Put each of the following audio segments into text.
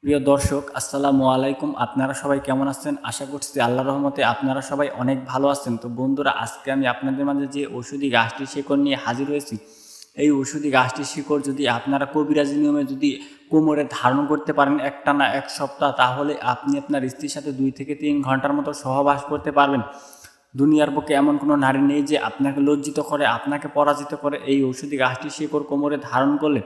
প্রিয় দর্শক, আসসালামু আলাইকুম। আপনারা সবাই কেমন আছেন? আশা করছি আল্লাহর রহমতে আপনারা সবাই অনেক ভালো আছেন। তো বন্ধুরা, আজকে আমি আপনাদের মাঝে যে ঔষধি গাছটির শিকড় নিয়ে হাজির হয়েছি, এই ঔষধি গাছটির শিকড় যদি আপনারা কবিরাজি নিয়মে যদি কোমরে ধারণ করতে পারেন একটানা 1 সপ্তাহ, তাহলে আপনি আপনার স্ত্রীর সাথে 2 থেকে 3 ঘন্টার মতো সহবাস করতে পারবেন। দুনিয়ার বুকে এমন কোনো নারী নেই যে আপনাকে লজ্জিত করে, আপনাকে পরাজিত করে। এই ঔষধি গাছটির শিকড় কোমরে ধারণ করলে,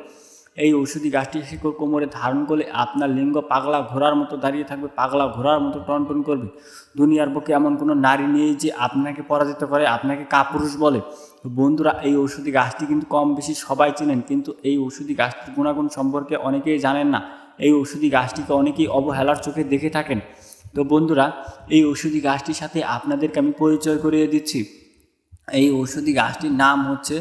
এই ঔষধি গাছটির শিকড় কোমরে ধারণ করলে আপনার লিঙ্গ পাগলা ঘোড়ার মতো দাঁড়িয়ে থাকবে, পাগলা ঘোড়ার মতো টনটন করবে। দুনিয়ার বুকে এমন কোনো নারী নেই যে আপনাকে পরাজিত করে, আপনাকে কাপুরুষ বলে। তো বন্ধুরা, এই ঔষধি গাছটি কিন্তু কম বেশি সবাই চেনেন, কিন্তু এই ঔষধি গাছটির গুণাগুণ সম্পর্কে অনেকেই জানেন না। এই ঔষধি গাছটিকে অনেকেই অবহেলার চোখে দেখে থাকেন। তো বন্ধুরা, এই ঔষধি গাছটির সাথে আপনাদেরকে আমি পরিচয় করিয়ে দিচ্ছি। এই ঔষধি গাছটির নাম হচ্ছে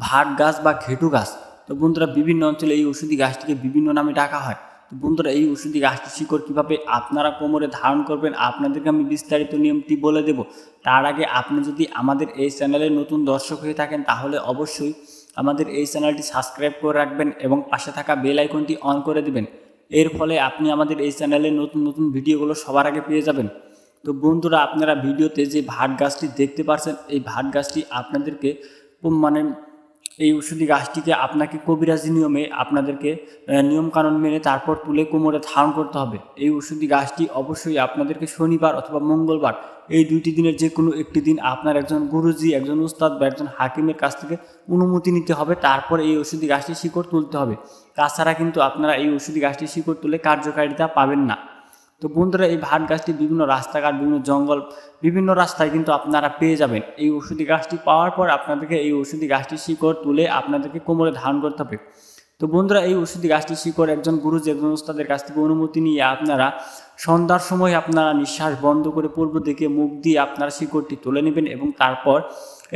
ভাট গাছ বা ঘেটু গাছ। তো বন্ধুরা, বিভিন্ন অঞ্চলে এই ঔষধি গাছটিকে বিভিন্ন নামে ডাকা হয়। তো বন্ধুরা, এই ঔষধি গাছটির শিকড় কীভাবে আপনারা কোমরে ধারণ করবেন আপনাদেরকে আমি বিস্তারিত নিয়মটি বলে দেব। তার আগে আপনি যদি আমাদের এই চ্যানেলের নতুন দর্শক হয়ে থাকেন, তাহলে অবশ্যই আমাদের এই চ্যানেলটি সাবস্ক্রাইব করে রাখবেন এবং পাশে থাকা বেল আইকনটি অন করে দেবেন। এর ফলে আপনি আমাদের এই চ্যানেলের নতুন নতুন ভিডিওগুলো সবার আগে পেয়ে যাবেন। তো বন্ধুরা, আপনারা ভিডিওতে যে ভাট গাছটি দেখতে পাচ্ছেন, এই ভাট গাছটি আপনাদেরকে মানে এই ঔষধি গাছটিকে আপনাকে কবিরাজি নিয়মে আপনাদেরকে নিয়মকানুন মেনে তারপর তুলে কোমরে ধারণ করতে হবে। এই ঔষধি গাছটি অবশ্যই আপনাদেরকে শনিবার অথবা মঙ্গলবার, এই 2টি দিনের যে কোনো একটি দিন আপনার একজন গুরুজি, একজন উস্তাদ বা একজন হাকিমের কাছ থেকে অনুমতি নিতে হবে। তারপর এই ঔষধি গাছটির শিকড় তুলতে হবে। তাছাড়া কিন্তু আপনারা এই ঔষধি গাছটির শিকড় তুলে কার্যকারিতা পাবেন না। তো বন্ধুরা, এই ভাট গাছটি বিভিন্ন রাস্তাঘাট, বিভিন্ন জঙ্গল, বিভিন্ন রাস্তায় কিন্তু আপনারা পেয়ে যাবেন। এই ঔষধি গাছটি পাওয়ার পর আপনাদেরকে এই ঔষধি গাছটির শিকড় তুলে আপনাদেরকে কোমরে ধারণ করতে হবে। তো বন্ধুরা, এই ঔষধি গাছটির শিকড় একজন গুরুজি, একজন উস্তাদের কাছ থেকে অনুমতি নিয়ে আপনারা সন্ধ্যার সময় আপনারা নিঃশ্বাস বন্ধ করে পূর্ব দিকে মুখ দিয়ে আপনারা শিকড়টি তুলে নেবেন এবং তারপর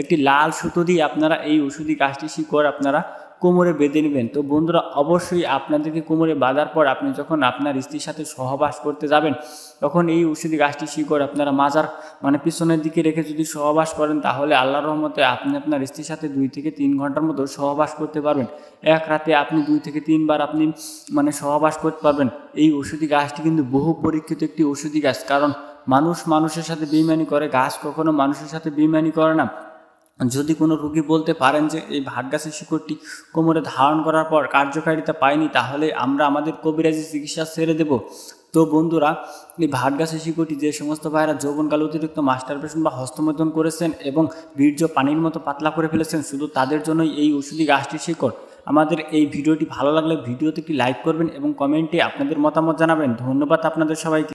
একটি লাল সুতো দিয়ে আপনারা এই ঔষধি গাছটির শিকড় আপনারা কোমরে বেঁধে নেবেন। তো বন্ধুরা, অবশ্যই আপনাদেরকে কোমরে বাঁধার পর আপনি যখন আপনার স্ত্রীর সাথে সহবাস করতে যাবেন, তখন এই ঔষধি গাছটি শিকড় আপনারা মাজার পিছনের দিকে রেখে যদি সহবাস করেন, তাহলে আল্লাহর রহমতে আপনি আপনার স্ত্রীর সাথে 2 থেকে 3 ঘন্টার মতো সহবাস করতে পারবেন। এক রাতে আপনি 2 থেকে 3 বার আপনি সহবাস করতে পারবেন। এই ঔষধি গাছটি কিন্তু বহু পরীক্ষিত একটি ঔষধি গাছ, কারণ মানুষ মানুষের সাথে বেইমানি করে, গাছ কখনো মানুষের সাথে বেইমানি করে না। যদি কোনো রোগী বলতে পারেন যে এই ভাট গাছের শিকড়টি কোমরে ধারণ করার পর কার্যকারিতা পায়নি, তাহলে আমরা আমাদের কবিরাজি চিকিৎসা ছেড়ে দেব। তো বন্ধুরা, এই ভাট গাছের শিকড়টি যে সমস্ত ভাইরা যৌবনকালে অতিরিক্ত মাস্টারবেশন বা হস্তমৈথুন করেছেন এবং বীর্য পানির মতো পাতলা করে ফেলেছেন, শুধু তাদের জন্যই এই ঔষধি গাছটির শিকড়। আমাদের এই ভিডিওটি ভালো লাগলে ভিডিওতে একটি লাইক করবেন এবং কমেন্টে আপনাদের মতামত জানাবেন। ধন্যবাদ আপনাদের সবাইকে।